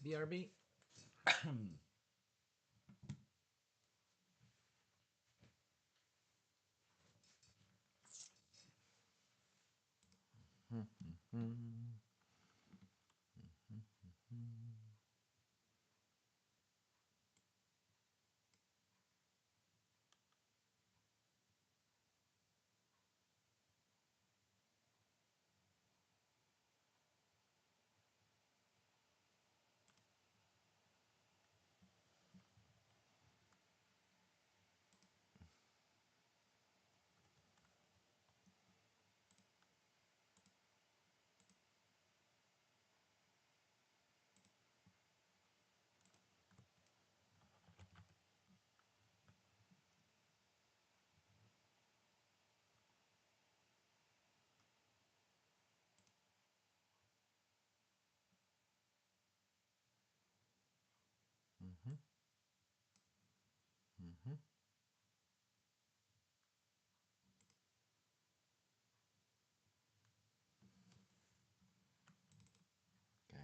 BRB. Okay. There.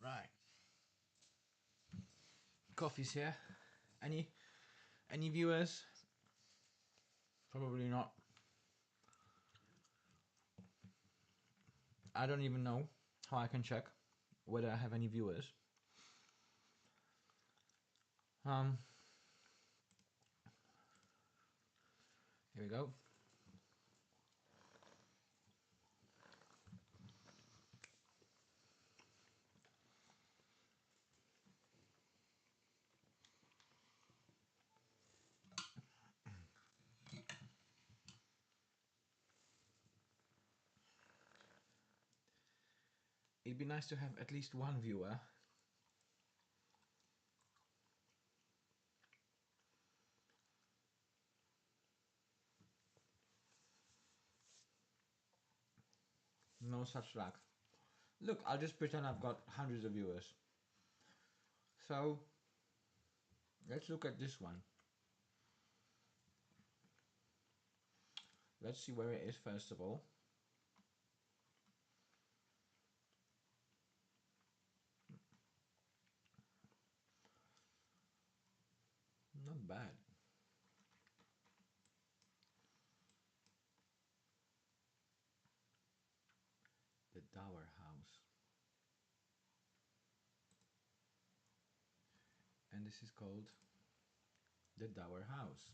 Right. Coffee's here. Any any viewers? Probably not. I don't even know how I can check whether I have any viewers. Um, Here we go. It'd be nice to have at least one viewer. No such luck. Look, I'll just pretend I've got hundreds of viewers. So, let's look at this one. Let's see where it is first of all. Not bad. The Dower House. And this is called the Dower House.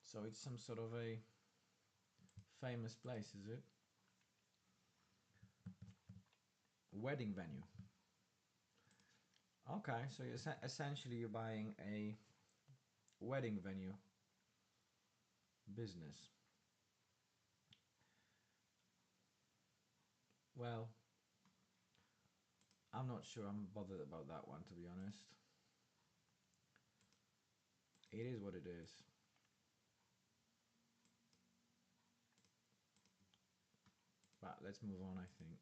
So it's some sort of a famous place, is it? Wedding venue. Okay, so essentially you're buying a wedding venue business. Well, I'm not sure I'm bothered about that one, to be honest. It is what it is. But let's move on, I think.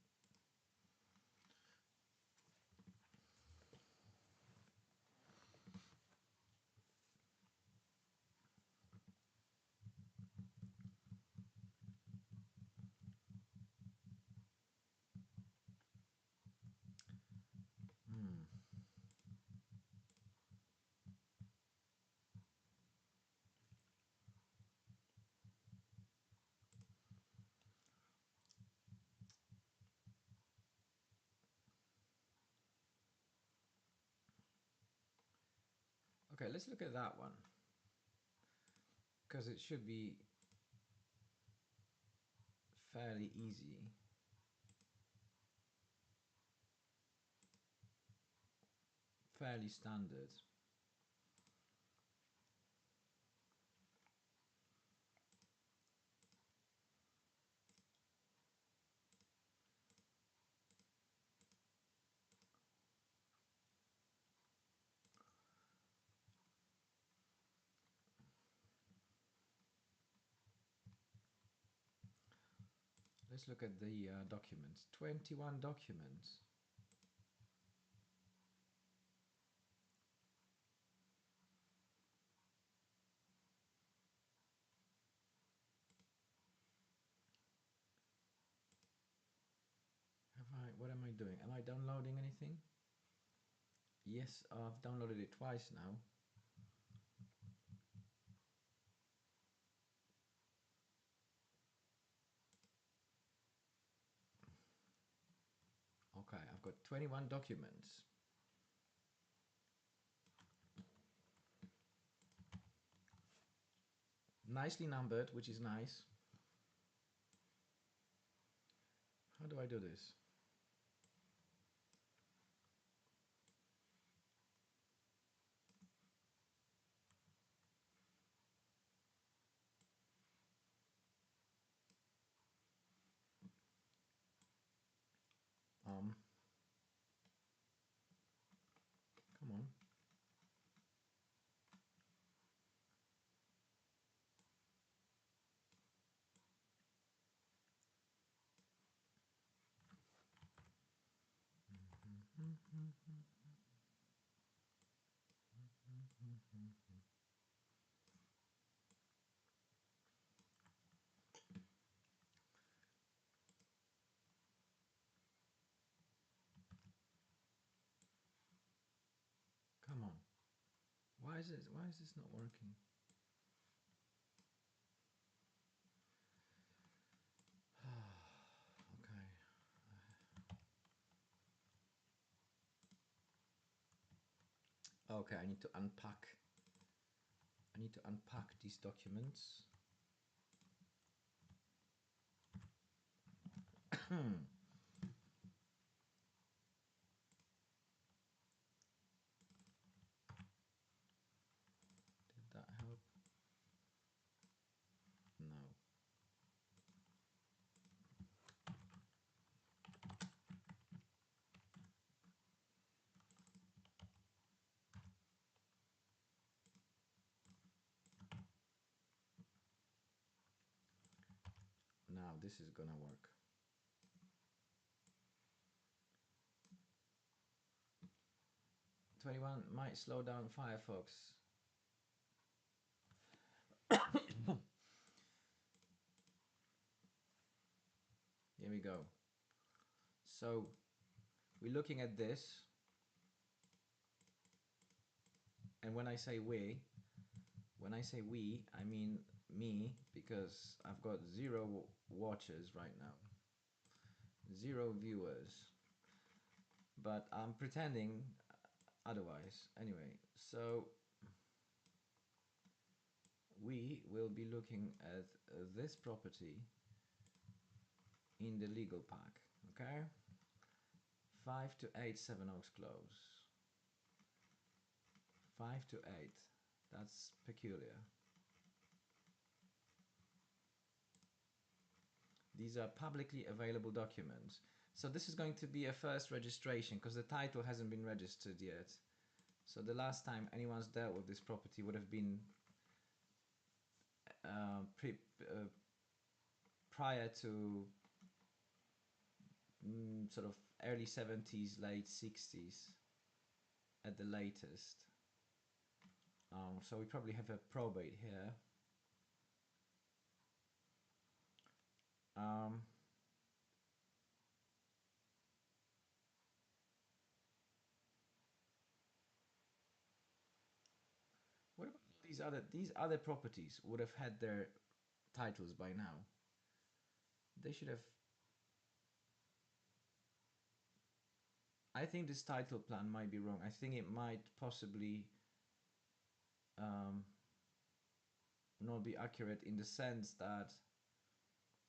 Okay, let's look at that one. Because it should be fairly easy. Fairly standard. Let's look at the documents. 21 documents. What am I doing? Am I downloading anything? Yes, I've downloaded it twice now. Okay, I've got 21 documents. Nicely numbered, which is nice. How do I do this? Come on. Why is this not working? Okay. Okay, I need to unpack. I need to unpack these documents. Did that help? No. Now this is gonna work. '21 might slow down Firefox. Here we go. So we're looking at this, and when I say we, I mean me, because I've got 0 watchers right now, 0 viewers, but I'm pretending otherwise. Anyway, so we will be looking at this property in the legal pack. Okay, 5 to 8 Sevenoaks Close. 5 to 8. That's peculiar. These are publicly available documents. So this is going to be a first registration because the title hasn't been registered yet. So the last time anyone's dealt with this property would have been prior to sort of early 70s, late 60s at the latest. So we probably have a probate here. What about these other properties would have had their titles by now. They should have. I think this title plan might be wrong. I think it might possibly not be accurate in the sense that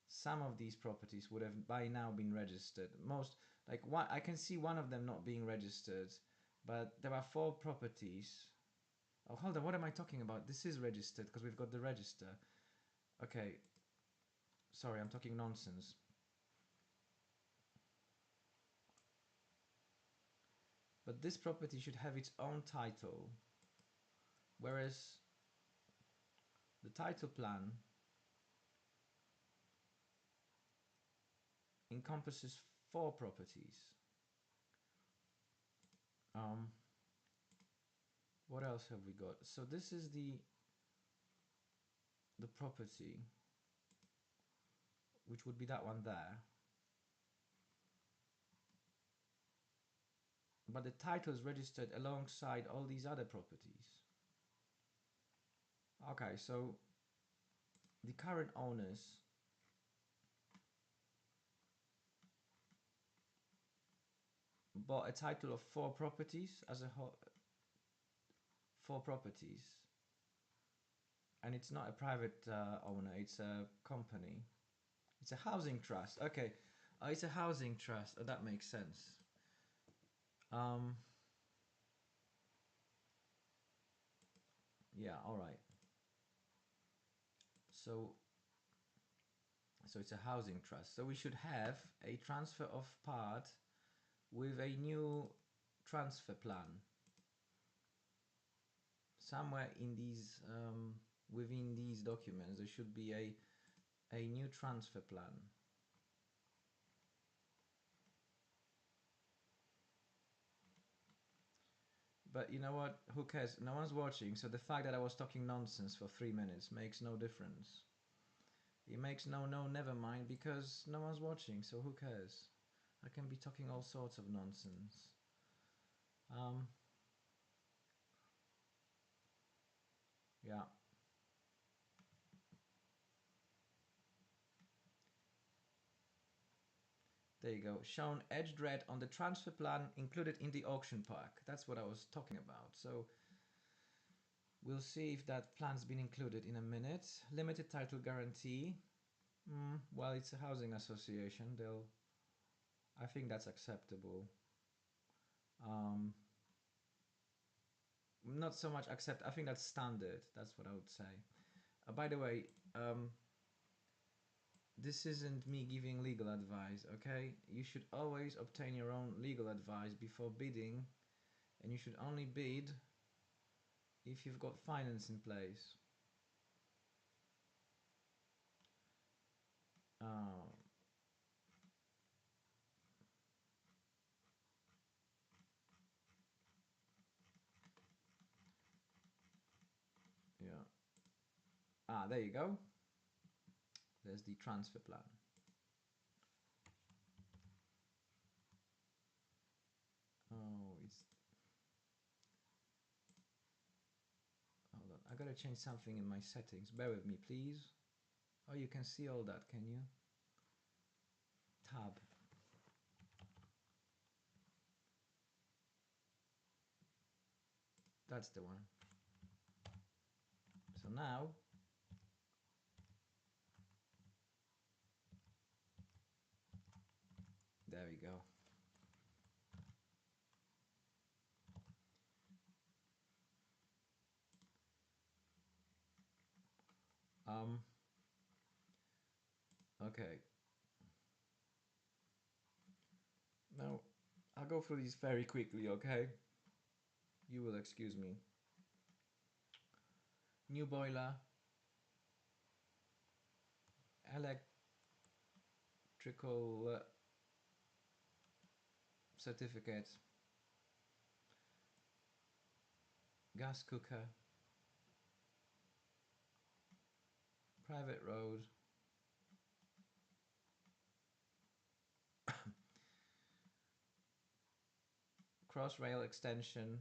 some of these properties would have by now been registered. Most, like one, I can see one of them not being registered, but there are 4 properties. Oh, hold on, what am I talking about? This is registered because we've got the register. Okay, sorry, I'm talking nonsense. But this property should have its own title, whereas the title plan encompasses 4 properties. What else have we got? So this is the property, which would be that one there. But the title is registered alongside all these other properties. Okay, so the current owners bought a title of 4 properties as a whole, 4 properties, and it's not a private owner, it's a company, it's a housing trust. Okay, it's a housing trust. Oh, that makes sense. Yeah, all right. So it's a housing trust. So we should have a transfer of part with a new transfer plan. Somewhere in these, within these documents, there should be a new transfer plan. But you know what? Who cares? No one's watching, so the fact that I was talking nonsense for 3 minutes makes no difference. It makes never mind, because no one's watching, so who cares? I can be talking all sorts of nonsense. Yeah. There you go. Shown edged red on the transfer plan included in the auction pack. That's what I was talking about. So we'll see if that plan's been included in a minute. Limited title guarantee. Well, it's a housing association. I think that's acceptable. Not so much accept. I think that's standard. That's what I would say. By the way, this isn't me giving legal advice, okay? You should always obtain your own legal advice before bidding, and you should only bid if you've got finance in place. Yeah. There you go. There's the transfer plan. Oh, it's... Hold on. I gotta change something in my settings. Bear with me, please. Oh, you can see all that, can you? Tab. That's the one. So now, there we go. Okay. Now, I'll go through these very quickly, okay? You will excuse me. New boiler, electrical certificate, gas cooker, private road, cross rail extension,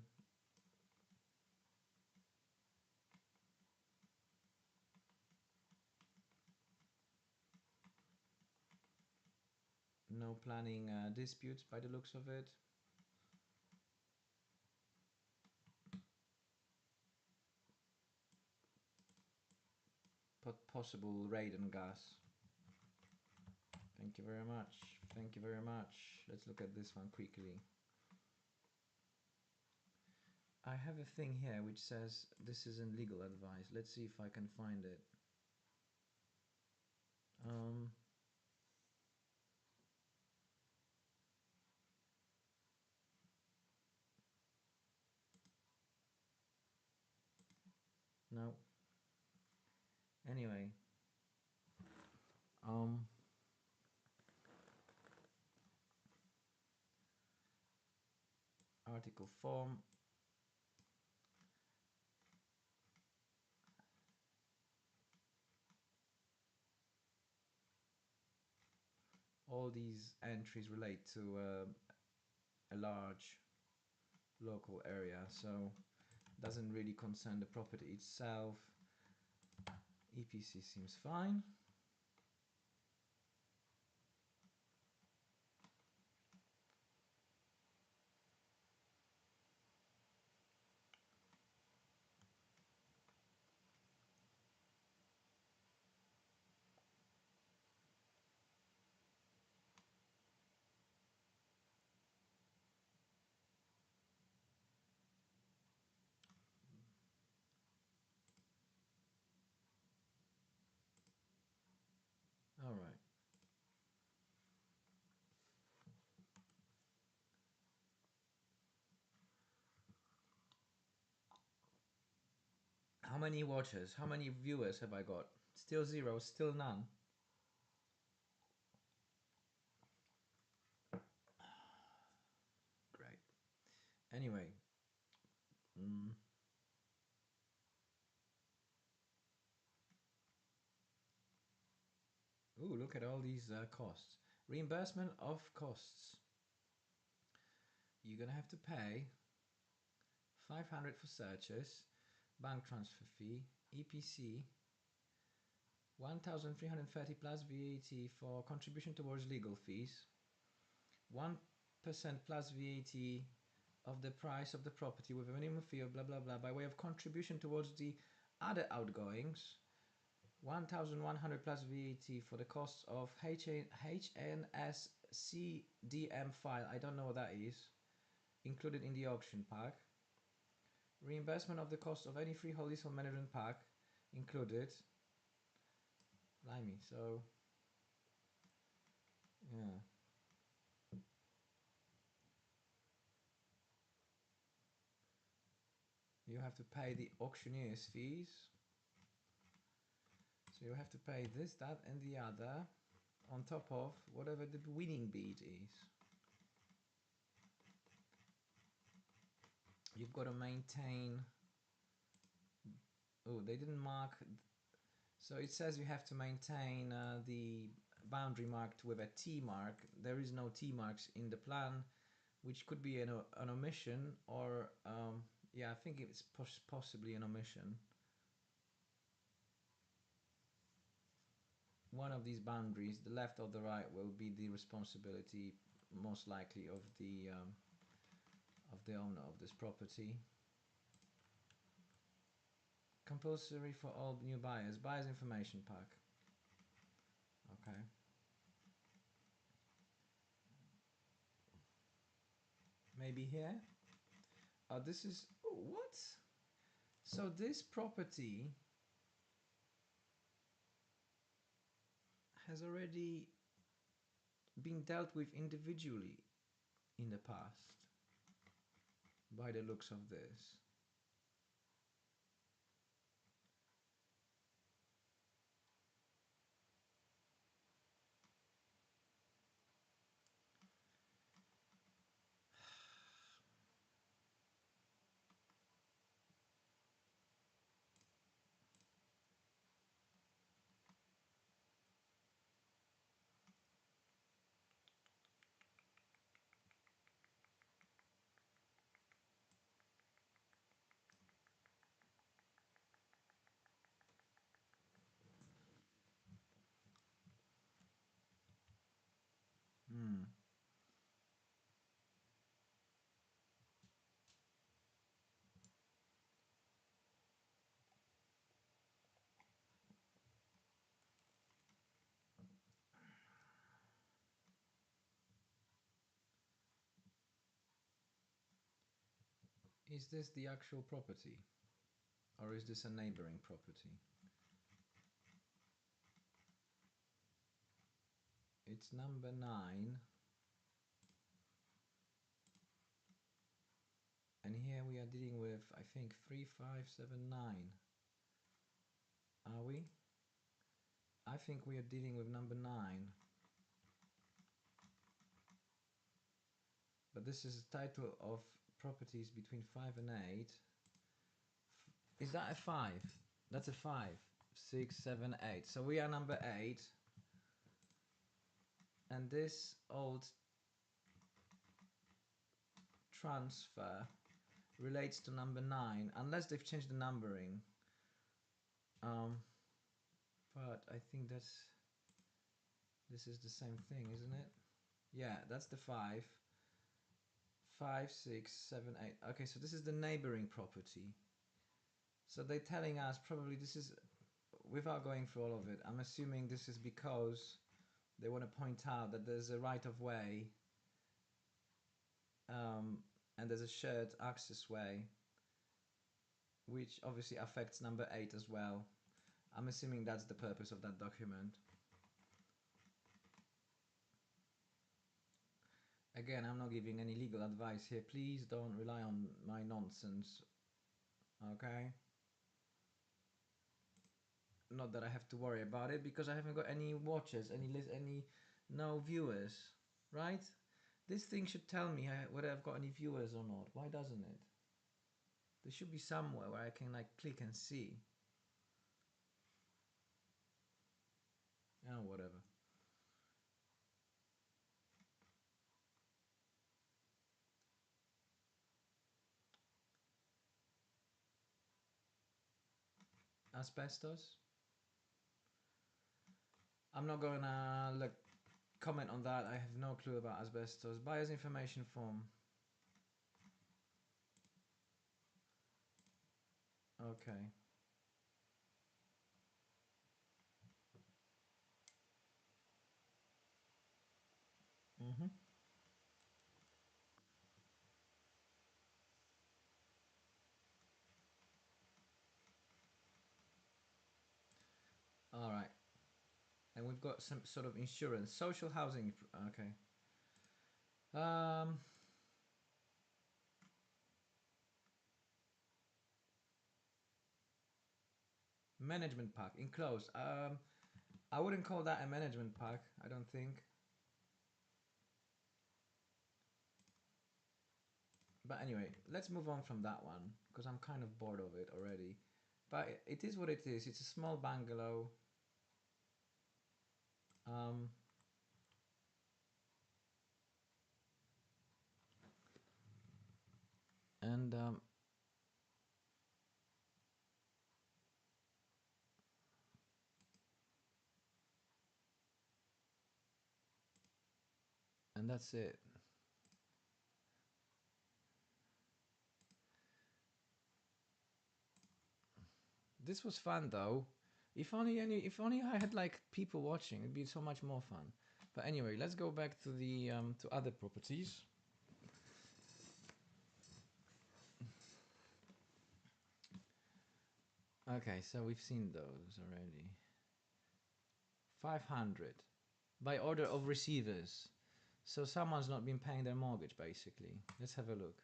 no planning disputes by the looks of it. Possible radon gas. Thank you very much. Thank you very much. Let's look at this one quickly. I have a thing here which says this isn't legal advice. Let's see if I can find it. No. Anyway. Article form. All these entries relate to a large local area, so doesn't really concern the property itself. EPC seems fine. All right. How many watchers? How many viewers have I got? Still zero, still none. Great. Anyway. Ooh, look at all these costs. Reimbursement of costs. You're gonna have to pay 500 for searches, bank transfer fee, EPC, 1,330 plus VAT for contribution towards legal fees, 1% plus VAT of the price of the property with a minimum fee of blah blah blah by way of contribution towards the other outgoings, 1,100 plus VAT for the costs of HNS CDM file, I don't know what that is, included in the auction pack, reimbursement of the cost of any freehold leasehold management pack included. Blimey, so yeah. You have to pay the auctioneer's fees. So you have to pay this, that and the other on top of whatever the winning bid is. You've got to maintain. Oh, they didn't mark. So it says you have to maintain the boundary marked with a T mark. There is no T marks in the plan, which could be an omission, or yeah, I think it's possibly an omission. One of these boundaries, the left or the right, will be the responsibility, most likely, of the owner of this property. Compulsory for all new buyers. Buyer's information pack. Okay. Maybe here. Oh, this is what? So this property has already been dealt with individually in the past, by the looks of this. Hmm. Is this the actual property? Or is this a neighboring property? It's number 9. And here we are dealing with, I think, 3579. Are we? I think we are dealing with number 9. But this is a title of properties between 5 and 8. Is that a 5? That's a 5. 6, 7, 8. So we are number 8. And this old transfer relates to number 9, unless they've changed the numbering. But I think this is the same thing, isn't it? Yeah, that's the 5. 5, 6, 7, 8. Okay, so this is the neighboring property. So they're telling us probably this is, without going through all of it, I'm assuming this is because they want to point out that there's a right of way and there's a shared access way, which obviously affects number 8 as well. I'm assuming that's the purpose of that document. Again, I'm not giving any legal advice here. Please don't rely on my nonsense. Okay? Not that I have to worry about it, because I haven't got any watchers, no viewers, right? This thing should tell me whether I've got any viewers or not. Why doesn't it? There should be somewhere where I can like click and see. Oh, whatever. asbestos. I'm not gonna look comment on that. I have no clue about asbestos. Buyer's information form. Okay. Mhm. All right. And we've got some sort of insurance, social housing. Okay. Um. Management pack enclosed. I wouldn't call that a management pack. I don't think. But anyway, let's move on from that one because I'm kind of bored of it already. But it is what it is. It's a small bungalow. Um, and and that's it. This was fun though. If only I had like people watching, it'd be so much more fun. But anyway, let's go back to the to other properties. Okay, so we've seen those already. 500 by order of receivers. So someone's not been paying their mortgage basically. Let's have a look.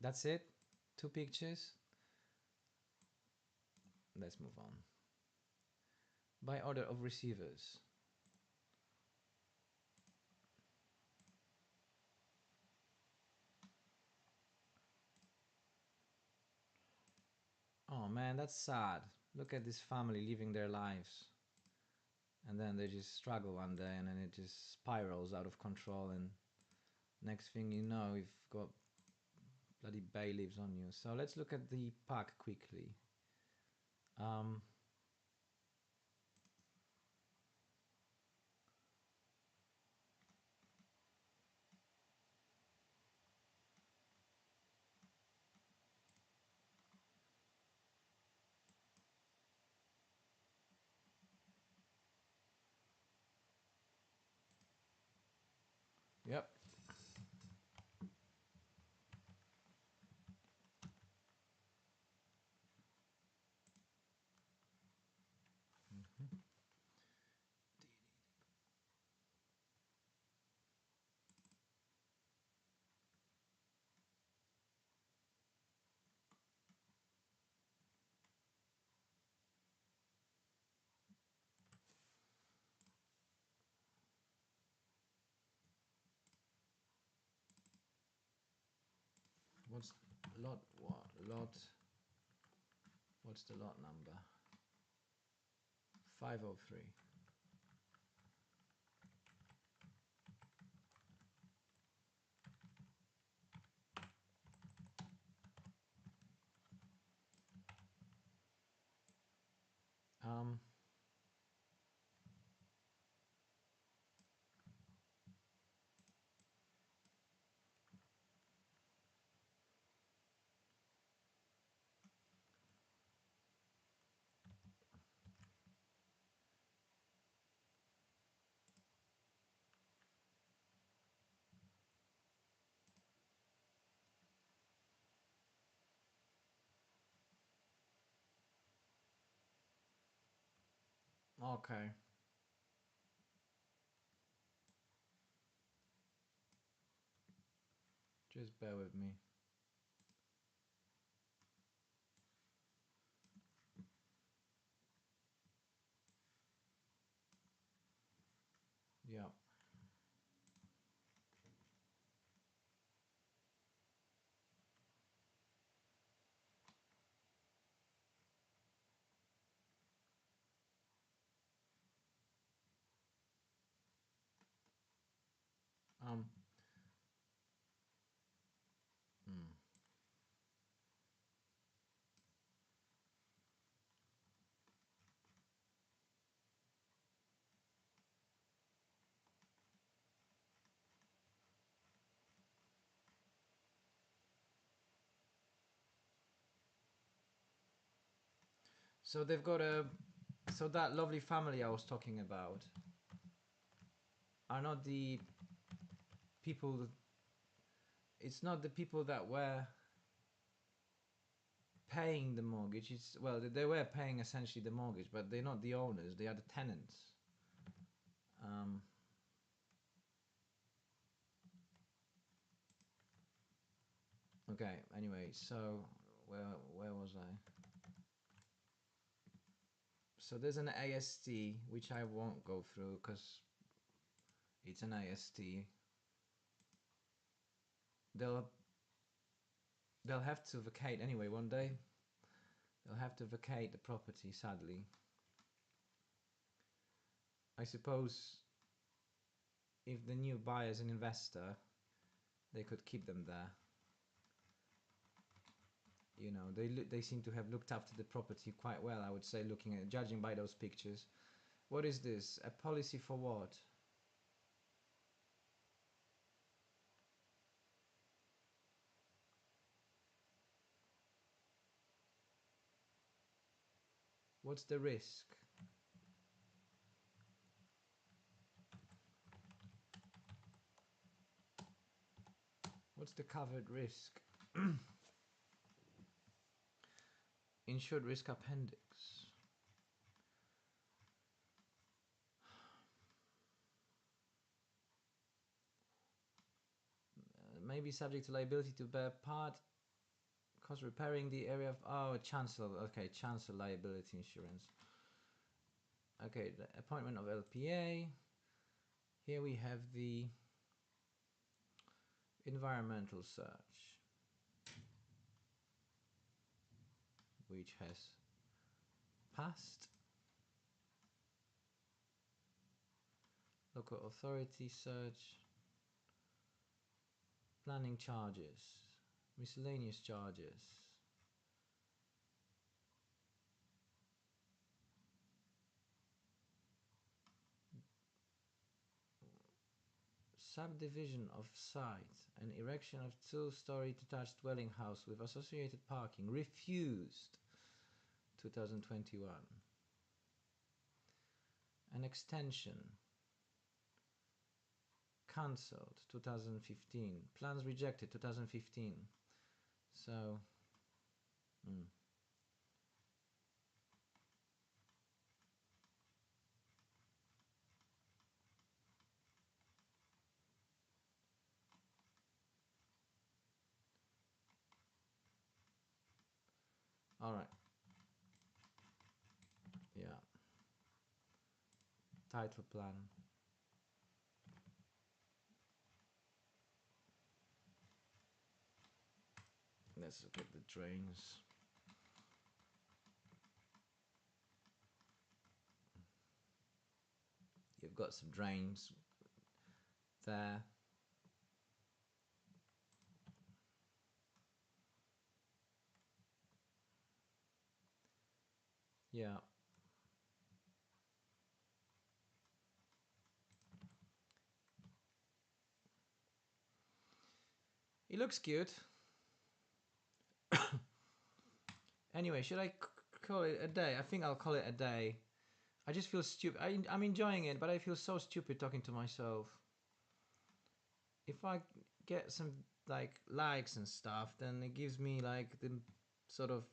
That's it? Two pictures? Let's move on. By order of receivers. Oh man, that's sad. Look at this family living their lives. And then they just struggle one day and then it just spirals out of control and next thing you know you've got bloody bailiffs on you. So let's look at the pack quickly. Um, yep. What's lot what lot what's the lot number? 503. Um okay. Just bear with me. Yeah. Um So they've got a. So that lovely family I was talking about are not the people. It's not the people that were paying the mortgage. It's well, they were paying essentially the mortgage, but they're not the owners. They are the tenants. Um, okay. Anyway, so where was I? So there's an AST which I won't go through because it's an AST. They'll they'll have to vacate anyway one day. They'll have to vacate the property, sadly. I suppose if the new buyer is an investor, they could keep them there. You know, they seem to have looked after the property quite well, I would say, judging by those pictures. What is this? A policy for what? What's the risk? What's the covered risk? Insured risk appendix. Maybe subject to liability to bear part cost repairing the area of chancellor. Okay, chancellor liability insurance. Okay, the appointment of LPA. Here we have the environmental search, which has passed. Local authority search. Planning charges. Miscellaneous charges. Subdivision of site and erection of two-story detached dwelling house with associated parking refused 2021. An extension cancelled 2015. Plans rejected 2015. So all right. Yeah. Title plan. Let's look at the drains. You've got some drains there. Yeah. It looks good. Anyway, should I call it a day? I think I'll call it a day. I just feel stupid. I'm enjoying it, but I feel so stupid talking to myself. If I get some like likes and stuff, then it gives me like the sort of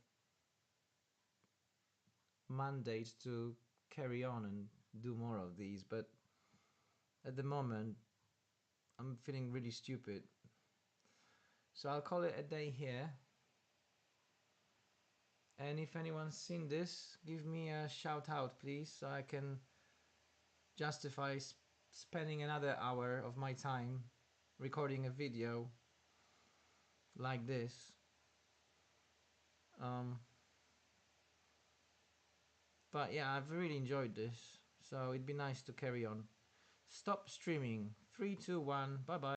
mandate to carry on and do more of these. But at the moment, I'm feeling really stupid. So I'll call it a day here. And if anyone's seen this, give me a shout out, please, so I can justify spending another hour of my time recording a video like this. But yeah, I've really enjoyed this, so it'd be nice to carry on. Stop streaming. 3, 2, 1. Bye bye.